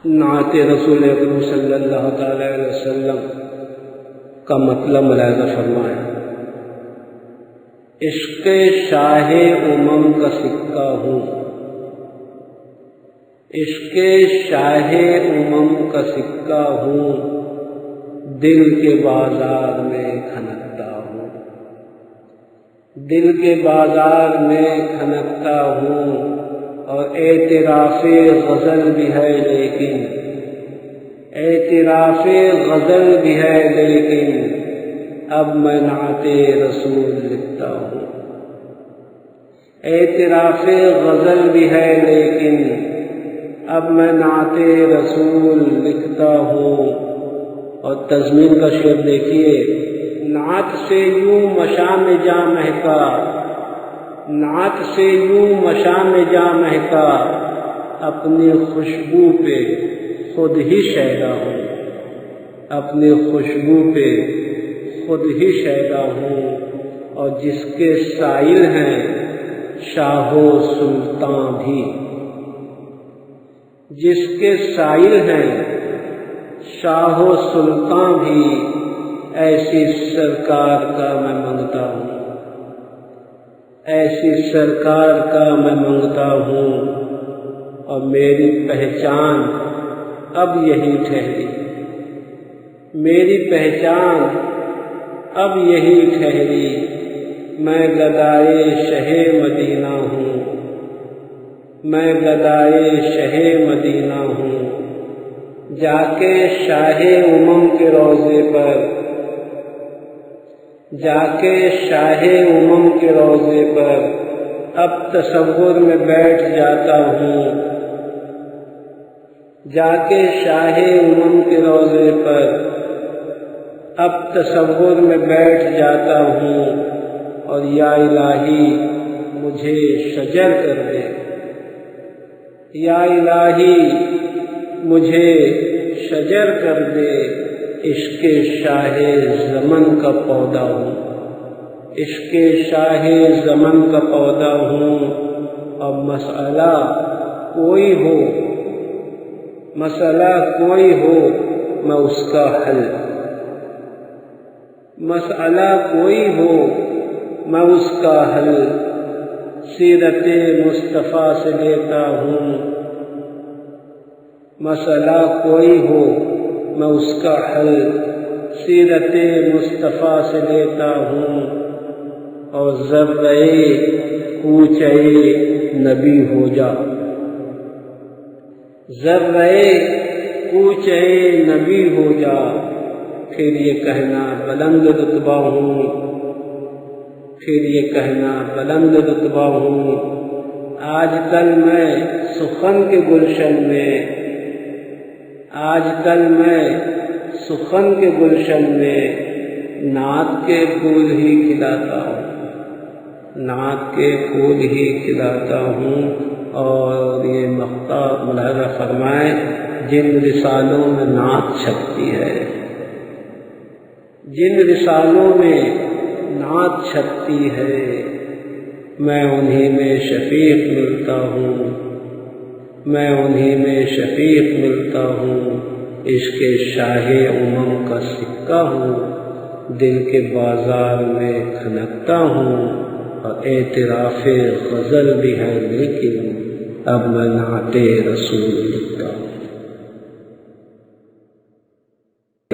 نعت رسول اکرم صلی اللہ تعالی علیہ وسلم کا مطلب ملاحظہ فرمائیں۔ عشق شاہ امم کا سکہ ہوں، عشق شاہ امم کا سکہ ہوں، دل کے بازار میں کھنکتا ہوں، دل کے بازار میں کھنکتا ہوں، اور اعتراف غزل بھی ہے لیکن، اعتراف غزل بھی ہے لیکن اب میں نعت رسول لکھتا ہوں، اعتراف غزل بھی ہے لیکن اب میں نعت رسول لکھتا ہوں۔ اور تضمین کا شعر دیکھیے، نعت سے یوں مشام جاں مہکا، نعت سے یوں مشام جاں مہکا، اپنی خوشبو پہ خود ہی شیدا ہوں، اپنی خوشبو پہ خود ہی شیدا ہوں۔ اور جس کے سائل ہیں شاہ و سلطان بھی، جس کے سائل ہیں شاہ و سلطان بھی، ایسی سرکار کا میں منگتا ہوں، ایسی سرکار کا میں منگتا ہوں۔ اور میری پہچان اب یہی ٹھہری، میری پہچان اب یہی ٹھہری، میں گدائے شہ مدینہ ہوں، میں گدائے شہ مدینہ ہوں۔ جا کے شاہ امم کے روضے پر، جا کے شاہ امم کے روضے پر اب تصور میں بیٹھ جاتا ہوں، جا کے شاہ امم کے روضے پر اب تصور میں بیٹھ جاتا ہوں۔ اور یا الہی مجھے شجر کر دے، یا الہی مجھے شجر کر دے، عشق شاہ زمن کا پودا ہوں، عشق شاہ زمن کا پودا ہوں۔ اور مسئلہ کوئی ہو، مسئلہ کوئی ہو میں اس کا حل، مسئلہ کوئی ہو میں اس کا حل، سیرت مصطفیٰ سے لیتا ہوں۔ مسئلہ کوئی ہو میں اس کا حل، سیرت مصطفیٰ سے لیتا ہوں۔ اور ذرہ کوچے نبی ہو جا، ذرہ کوچے نبی ہو جا، پھر یہ کہنا بلند رتبہ ہوں، پھر یہ کہنا بلند رتبہ ہوں۔ آج کل میں سخن کے گلشن میں، آج کل میں سخن کے گلشن میں نعت کے پھول ہی کھلاتا ہوں، نعت کے پھول ہی کھلاتا ہوں۔ اور یہ مقطع ملاحظہ فرمائیں، جن رسالوں میں نعت چھپتی ہے، جن رسالوں میں نعت چھپتی ہے، میں انہی میں شفیق ملتا ہوں، میں انہی میں شفیق ملتا ہوں۔ عشق شاہ امم کا سکہ ہوں، دل کے بازار میں کھنکتا ہوں، اور اعتراف غزل بھی ہے لیکن اب میں نعت رسول لکھتا ہوں۔